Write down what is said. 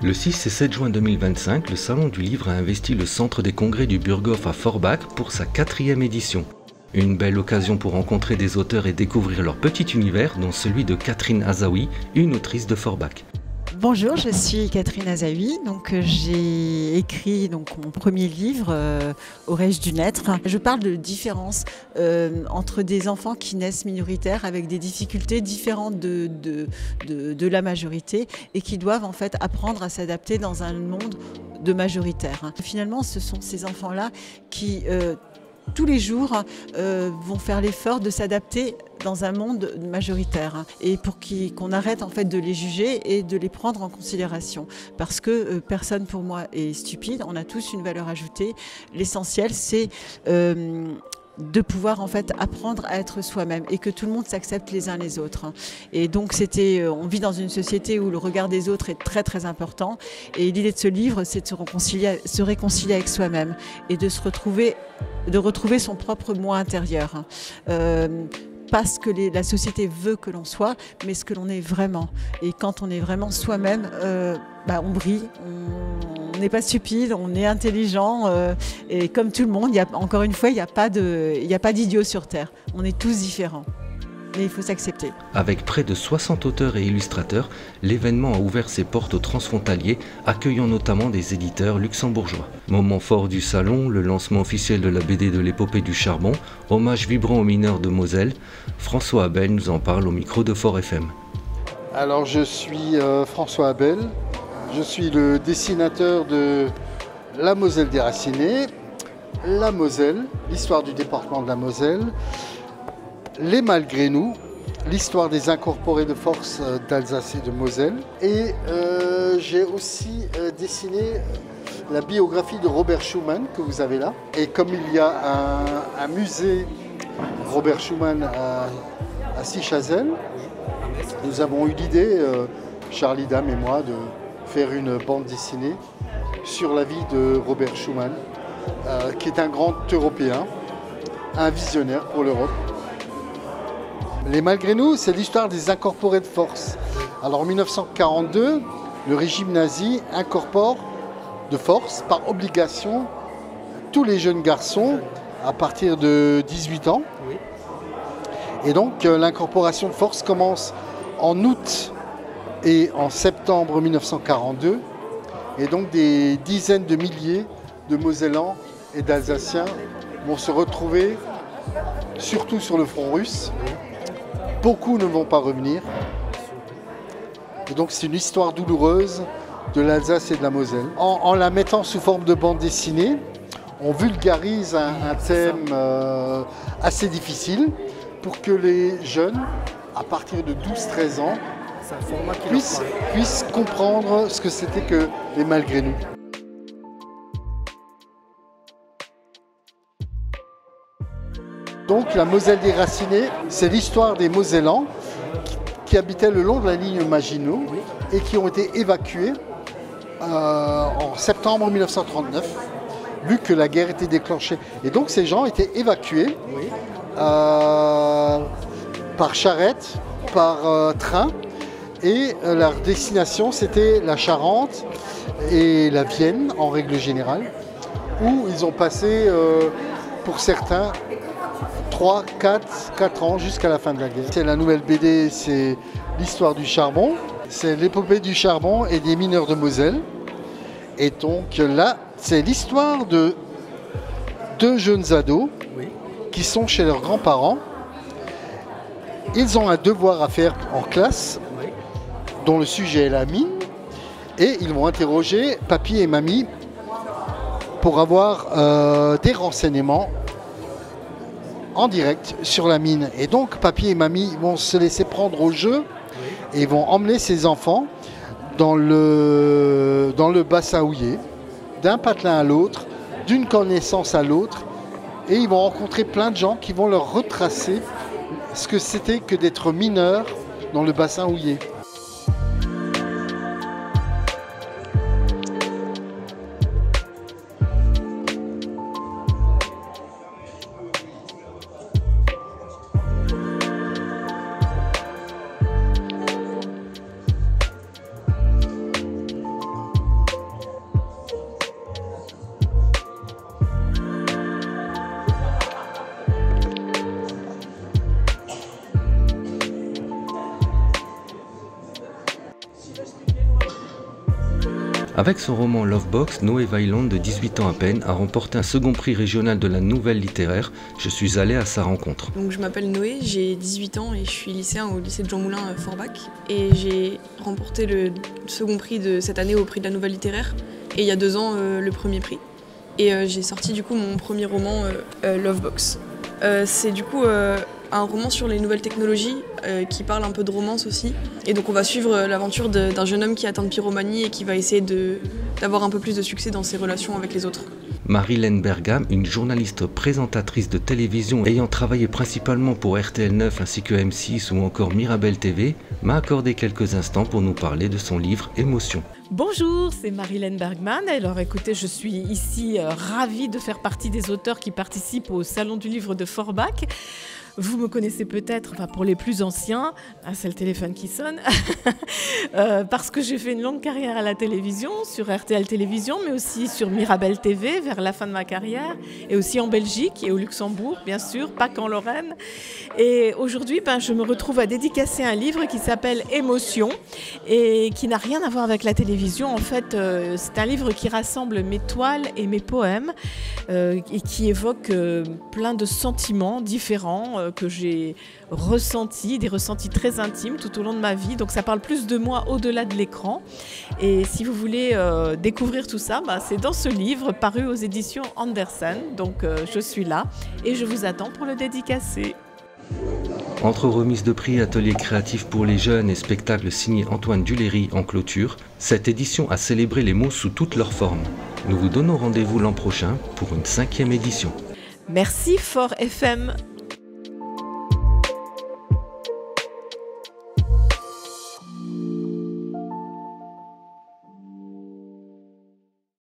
Le 6 et 7 juin 2025, le Salon du Livre a investi le centre des congrès du Burghof à Forbach pour sa 4e édition. Une belle occasion pour rencontrer des auteurs et découvrir leur petit univers, dont celui de Catherine Azaoui, une autrice de Forbach. Bonjour, je suis Catherine Azaoui. J'ai écrit mon premier livre, Au Reich du Naître. Je parle de différences entre des enfants qui naissent minoritaires avec des difficultés différentes de la majorité et qui doivent en fait apprendre à s'adapter dans un monde de majoritaire. Finalement, ce sont ces enfants-là qui tous les jours vont faire l'effort de s'adapter dans un monde majoritaire et pour qu'on arrête en fait de les juger et de les prendre en considération parce que personne pour moi est stupide, on a tous une valeur ajoutée. L'essentiel c'est de pouvoir en fait apprendre à être soi-même et que tout le monde s'accepte les uns les autres. Et donc on vit dans une société où le regard des autres est très très important et l'idée de ce livre c'est de se réconcilier avec soi-même et de retrouver son propre moi intérieur. Pas ce que la société veut que l'on soit, mais ce que l'on est vraiment. Et quand on est vraiment soi-même, on brille, on n'est pas stupide, on est intelligent. Et comme tout le monde, encore une fois, il n'y a pas d'idiot sur Terre. On est tous différents. Mais il faut s'accepter. Avec près de 60 auteurs et illustrateurs, l'événement a ouvert ses portes aux transfrontaliers, accueillant notamment des éditeurs luxembourgeois. Moment fort du salon, le lancement officiel de la BD de l'épopée du charbon, hommage vibrant aux mineurs de Moselle. François Abel nous en parle au micro de Fort FM. Alors je suis François Abel, je suis le dessinateur de La Moselle déracinée, La Moselle, l'histoire du département de la Moselle, Les Malgré nous, l'histoire des incorporés de force d'Alsace et de Moselle. Et j'ai aussi dessiné la biographie de Robert Schuman que vous avez là. Et comme il y a un musée Robert Schuman à Sichazel, nous avons eu l'idée, Charlie Dame et moi, de faire une bande dessinée sur la vie de Robert Schuman, qui est un grand Européen, un visionnaire pour l'Europe. Les Malgré nous, c'est l'histoire des incorporés de force. Alors en 1942, le régime nazi incorpore de force, par obligation, tous les jeunes garçons à partir de 18 ans. Et donc l'incorporation de force commence en août et en septembre 1942. Et donc des dizaines de milliers de Mosellans et d'Alsaciens vont se retrouver, surtout sur le front russe. Beaucoup ne vont pas revenir. Et donc c'est une histoire douloureuse de l'Alsace et de la Moselle. En la mettant sous forme de bande dessinée, on vulgarise un thème assez difficile pour que les jeunes, à partir de 12-13 ans, puissent comprendre ce que c'était que les Malgré nous. Donc la Moselle déracinée, c'est l'histoire des Mosellans qui habitaient le long de la ligne Maginot et qui ont été évacués en septembre 1939, vu que la guerre était déclenchée. Et donc ces gens étaient évacués par charrette, par train, et leur destination c'était la Charente et la Vienne en règle générale, où ils ont passé pour certains 3, 4 ans jusqu'à la fin de la guerre. C'est la nouvelle BD, c'est l'histoire du charbon, c'est l'épopée du charbon et des mineurs de Moselle. Et donc là, c'est l'histoire de 2 jeunes ados qui sont chez leurs grands-parents. Ils ont un devoir à faire en classe, dont le sujet est la mine, et ils vont interroger papy et mamie pour avoir des renseignements en direct sur la mine. Et donc papy et mamie vont se laisser prendre au jeu et vont emmener ces enfants dans le bassin houillé, d'un patelin à l'autre, d'une connaissance à l'autre, et ils vont rencontrer plein de gens qui vont leur retracer ce que c'était que d'être mineur dans le bassin houillé. Avec son roman Lovebox, Noé Weiland, de 18 ans à peine, a remporté un second prix régional de la nouvelle littéraire. Je suis allé à sa rencontre. Donc je m'appelle Noé, j'ai 18 ans et je suis lycéen au lycée de Jean Moulin à Forbach. Et j'ai remporté le second prix de cette année au prix de la nouvelle littéraire. Et il y a 2 ans, le premier prix. Et j'ai sorti du coup mon premier roman, Lovebox. C'est du coup un roman sur les nouvelles technologies qui parle un peu de romance aussi. Et donc on va suivre l'aventure d'un jeune homme qui est atteint de pyromanie et qui va essayer d'avoir un peu plus de succès dans ses relations avec les autres. Marilène Bergam, une journaliste présentatrice de télévision ayant travaillé principalement pour RTL 9 ainsi que M6 ou encore Mirabel TV, m'a accordé quelques instants pour nous parler de son livre Émotion. Bonjour, c'est Marilène Bergman. Alors écoutez, je suis ici ravie de faire partie des auteurs qui participent au Salon du Livre de Forbach. Vous me connaissez peut-être, enfin pour les plus anciens, c'est le téléphone qui sonne, parce que j'ai fait une longue carrière à la télévision, sur RTL Télévision, mais aussi sur Mirabel TV vers la fin de ma carrière, et aussi en Belgique et au Luxembourg, bien sûr, pas qu'en Lorraine. Et aujourd'hui, je me retrouve à dédicacer un livre qui s'appelle Émotion, et qui n'a rien à voir avec la télévision. En fait, c'est un livre qui rassemble mes toiles et mes poèmes, et qui évoque plein de sentiments différents, que j'ai ressentis, des ressentis très intimes tout au long de ma vie. Donc ça parle plus de moi au-delà de l'écran. Et si vous voulez découvrir tout ça, c'est dans ce livre paru aux éditions Andersen. Donc je suis là et je vous attends pour le dédicacer. Entre remise de prix, ateliers créatifs pour les jeunes et spectacles signés Antoine Duléry en clôture, cette édition a célébré les mots sous toutes leurs formes. Nous vous donnons rendez-vous l'an prochain pour une 5e édition. Merci Fort FM.